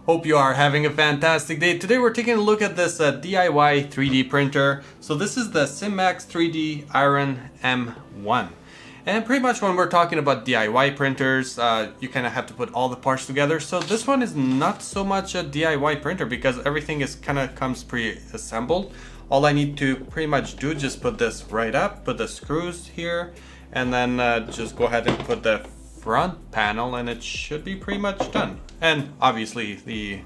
Hope you are having a fantastic day. Today we're taking a look at this DIY 3D printer. So this is the SIMAX3D Iron-M1. And pretty much when we're talking about DIY printers, you kind of have to put all the parts together. So this one is not so much a DIY printer because everything is kind of comes pre-assembled. All I need to pretty much do, just put this right up, put the screws here, and then just go ahead and put the front panel, and it should be pretty much done. And obviously the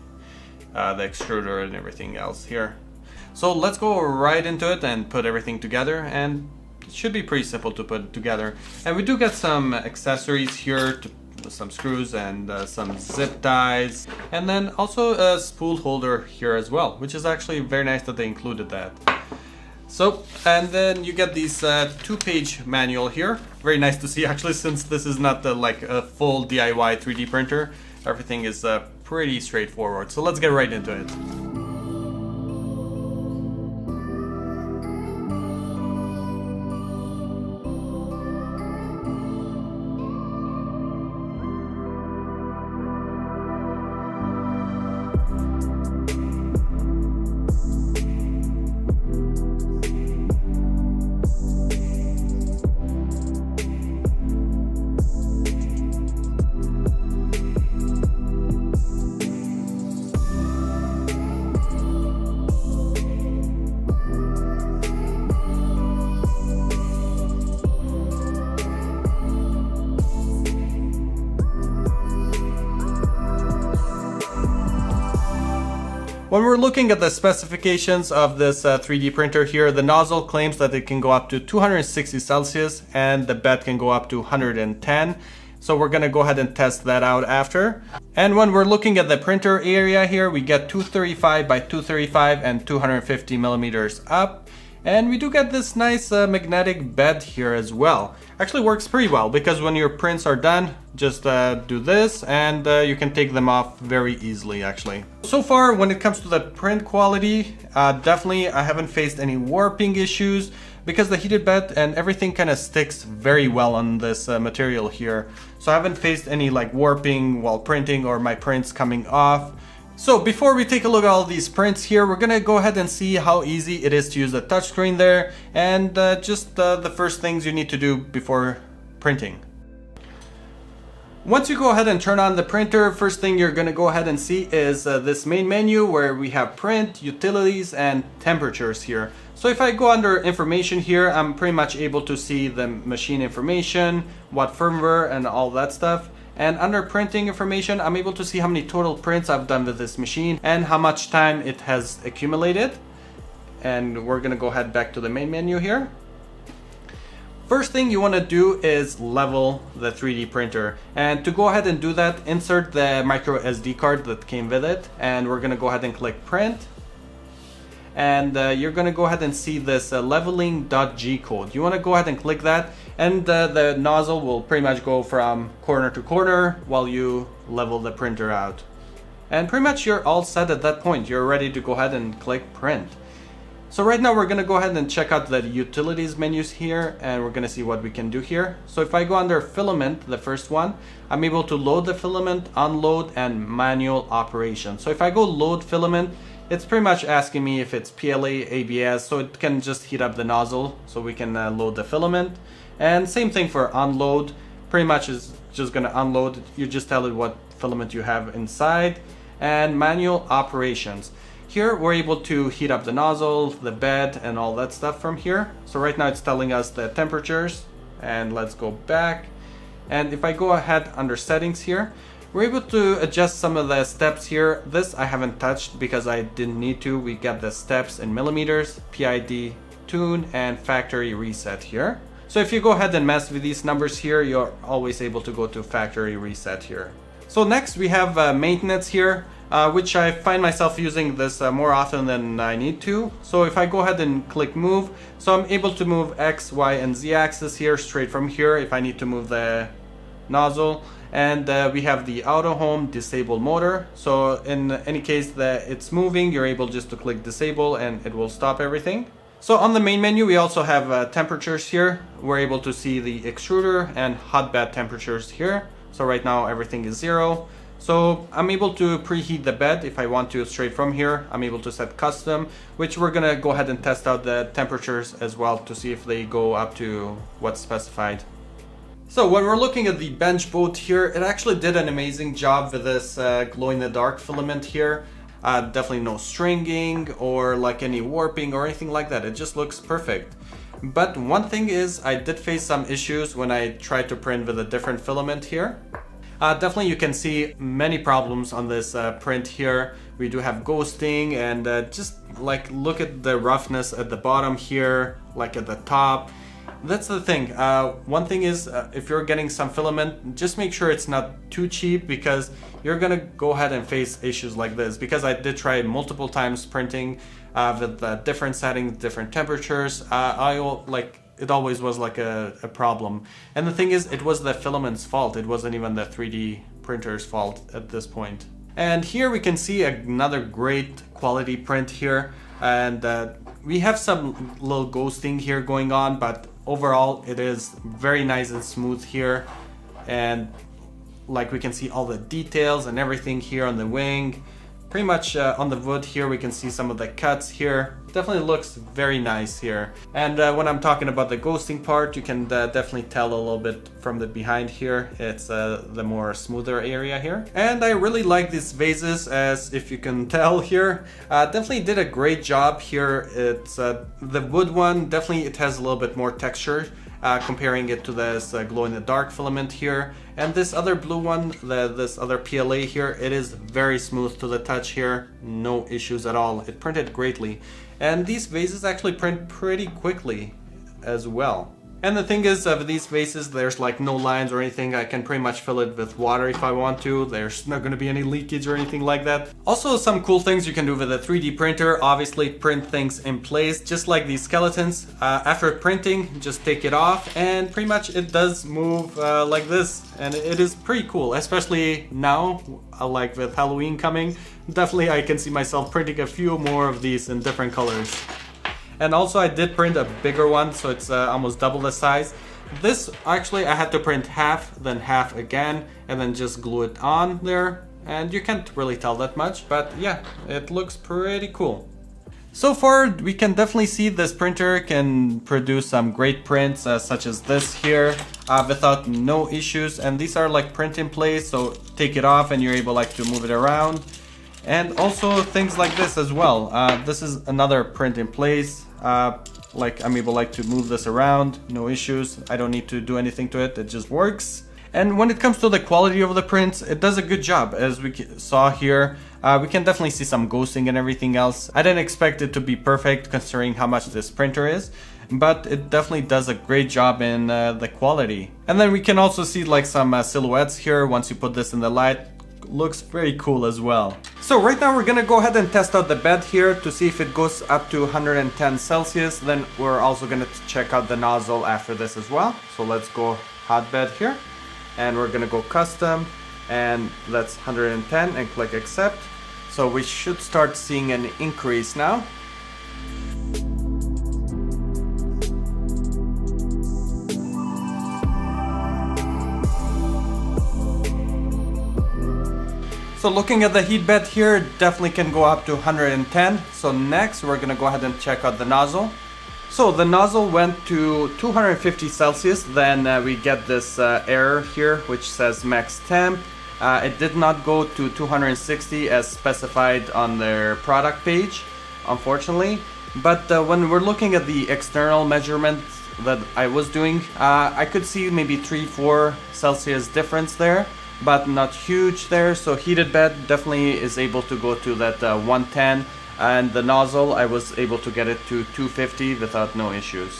extruder and everything else here. So let's go right into it and put everything together, and it should be pretty simple to put together. And we do get some accessories here, some screws and some zip ties, and then also a spool holder here as well, which is actually very nice that they included that. So, and then you get these two-page manual here. Very nice to see actually, since this is not like a full DIY 3D printer. Everything is pretty straightforward. So let's get right into it. When we're looking at the specifications of this 3D printer here, the nozzle claims that it can go up to 260 Celsius and the bed can go up to 110. So we're gonna go ahead and test that out after. And when we're looking at the printer area here, we get 235 by 235 and 250 millimeters up. And we do get this nice magnetic bed here as well. Actually works pretty well because when your prints are done, just do this and you can take them off very easily actually. So far when it comes to the print quality, definitely I haven't faced any warping issues because the heated bed and everything kind of sticks very well on this material here. So I haven't faced any like warping while printing or my prints coming off. So before we take a look at all these prints here, we're gonna go ahead and see how easy it is to use the touchscreen there, and just the first things you need to do before printing. Once you go ahead and turn on the printer, first thing you're gonna go ahead and see is this main menu where we have print, utilities, and temperatures here. So if I go under information here, I'm pretty much able to see the machine information, what firmware, and all that stuff. And under printing information, I'm able to see how many total prints I've done with this machine and how much time it has accumulated. And we're gonna go ahead back to the main menu here. First thing you wanna do is level the 3D printer. And to go ahead and do that, insert the micro SD card that came with it. And we're gonna go ahead and click print. And you're gonna go ahead and see this leveling.g code. You wanna go ahead and click that, and the nozzle will pretty much go from corner to corner while you level the printer out. And pretty much you're all set at that point. You're ready to go ahead and click print. So right now we're gonna go ahead and check out the utilities menus here, and we're gonna see what we can do here. So if I go under filament, the first one, I'm able to load the filament, unload, and manual operation. So if I go load filament, it's pretty much asking me if it's PLA, ABS, so it can just heat up the nozzle so we can load the filament. And same thing for unload, pretty much is just gonna unload. You just tell it what filament you have inside. And manual operations. Here we're able to heat up the nozzle, the bed, and all that stuff from here. So right now it's telling us the temperatures, and let's go back. And if I go ahead under settings here, we're able to adjust some of the steps here. This I haven't touched because I didn't need to. We got the steps in millimeters, PID, tune, and factory reset here. So if you go ahead and mess with these numbers here, you're always able to go to factory reset here. So next we have maintenance here, which I find myself using this more often than I need to. So if I go ahead and click move, so I'm able to move X, Y, and Z axis here straight from here if I need to move the nozzle. And we have the auto home disable motor. So in any case that it's moving, you're able just to click disable and it will stop everything. So on the main menu, we also have temperatures here. We're able to see the extruder and hot bed temperatures here. So right now everything is 0. So I'm able to preheat the bed if I want to straight from here. I'm able to set custom, which we're gonna go ahead and test out the temperatures as well to see if they go up to what's specified. So when we're looking at the bench boat here, it actually did an amazing job with this glow-in-the-dark filament here. Definitely no stringing or like any warping or anything like that. It just looks perfect. But one thing is, I did face some issues when I tried to print with a different filament here. Definitely you can see many problems on this print here. We do have ghosting and just like look at the roughness at the bottom here, like at the top. That's the thing. One thing is if you're getting some filament, just make sure it's not too cheap, because you're gonna go ahead and face issues like this. Because I did try multiple times printing with different settings, different temperatures. It always was like a problem. And the thing is, it was the filament's fault. It wasn't even the 3D printer's fault at this point. And here we can see another great quality print here. And we have some little ghosting here going on, but overall it is very nice and smooth here. And like we can see all the details and everything here on the wing. Pretty much on the wood here we can see some of the cuts here. Definitely looks very nice here. And when I'm talking about the ghosting part, you can definitely tell a little bit from the behind here. It's the more smoother area here. And I really like these vases, as if you can tell here. Definitely did a great job here. It's the wood one, definitely it has a little bit more texture. Comparing it to this glow-in-the-dark filament here. And this other blue one, this other PLA here, it is very smooth to the touch here. No issues at all. It printed greatly. And these vases actually print pretty quickly as well. And the thing is, of these vases, there's like no lines or anything. I can pretty much fill it with water if I want to. There's not going to be any leakage or anything like that. Also, some cool things you can do with a 3D printer. Obviously, print things in place, just like these skeletons. After printing, just take it off, and pretty much it does move like this. And it is pretty cool, especially now, like with Halloween coming. Definitely, I can see myself printing a few more of these in different colors. And also I did print a bigger one, so it's almost double the size. This actually I had to print half, then half again, and then just glue it on there. And you can't really tell that much, but yeah, it looks pretty cool. So far, we can definitely see this printer can produce some great prints, such as this here, without no issues. And these are like print in place, so take it off and you're able like to move it around. And also things like this as well. This is another print in place. Like I'm able like to move this around, no issues. I don't need to do anything to it, it just works. And when it comes to the quality of the prints, it does a good job. As we saw here, we can definitely see some ghosting and everything else. I didn't expect it to be perfect considering how much this printer is, but it definitely does a great job in the quality. And then we can also see like some silhouettes here once you put this in the light. Looks very cool as well. So right now we're gonna go ahead and test out the bed here to see if it goes up to 110 Celsius. Then we're also gonna check out the nozzle after this as well. So let's go hot bed here, and we're gonna go custom, and that's 110, and click accept. So we should start seeing an increase now. So looking at the heat bed here, definitely can go up to 110. So next we're gonna go ahead and check out the nozzle. So the nozzle went to 250 Celsius, then we get this error here which says max temp. It did not go to 260 as specified on their product page, unfortunately. But when we're looking at the external measurements that I was doing, I could see maybe 3-4 Celsius difference there, but not huge there. So heated bed definitely is able to go to that 110, and the nozzle I was able to get it to 250 without no issues.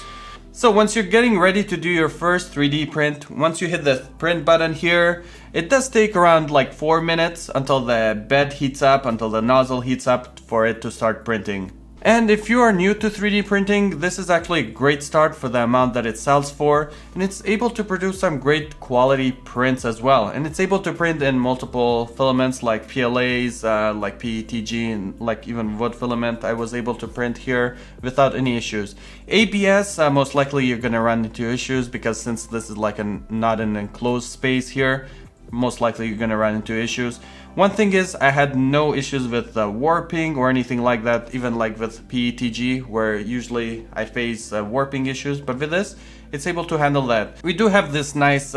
So once you're getting ready to do your first 3D print, once you hit the print button here, it does take around like 4 minutes until the bed heats up, until the nozzle heats up for it to start printing. And if you are new to 3D printing, this is actually a great start for the amount that it sells for, and it's able to produce some great quality prints as well. And it's able to print in multiple filaments like PLAs, like PETG, and like even wood filament I was able to print here without any issues. ABS, most likely you're gonna run into issues, because since this is like not an enclosed space here, most likely you're gonna run into issues. One thing is I had no issues with warping or anything like that, even like with PETG, where usually I face warping issues, but with this, it's able to handle that. We do have this nice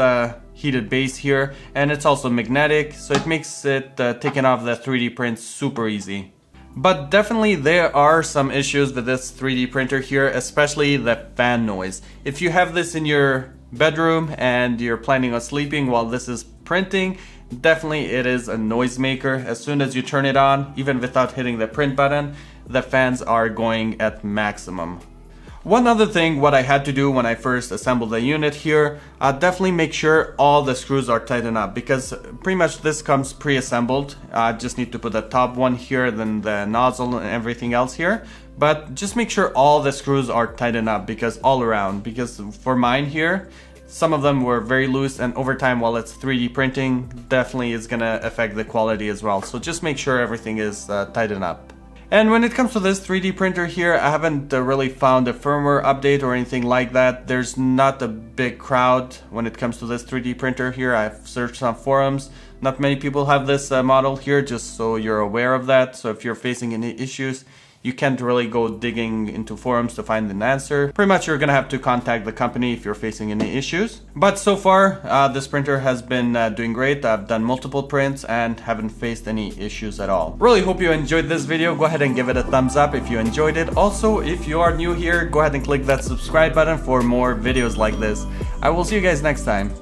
heated base here, and it's also magnetic, so it makes it taking off the 3D print super easy. But definitely there are some issues with this 3D printer here, especially the fan noise. If you have this in your bedroom and you're planning on sleeping while this is printing, definitely it is a noisemaker. As soon as you turn it on, even without hitting the print button, the fans are going at maximum. One other thing, what I had to do when I first assembled the unit here, definitely make sure all the screws are tightened up, because pretty much this comes pre-assembled. I just need to put the top one here, then the nozzle and everything else here. But just make sure all the screws are tightened up, because all around, because for mine here, some of them were very loose, and over time while it's 3D printing, definitely is gonna affect the quality as well. So just make sure everything is tightened up. And when it comes to this 3D printer here, I haven't really found a firmware update or anything like that. There's not a big crowd when it comes to this 3D printer here. I've searched on forums. Not many people have this model here, just so you're aware of that. So if you're facing any issues, you can't really go digging into forums to find an answer. Pretty much you're gonna have to contact the company if you're facing any issues. But so far, this printer has been doing great. I've done multiple prints and haven't faced any issues at all. Really hope you enjoyed this video. Go ahead and give it a thumbs up if you enjoyed it. Also, if you are new here, go ahead and click that subscribe button for more videos like this. I will see you guys next time.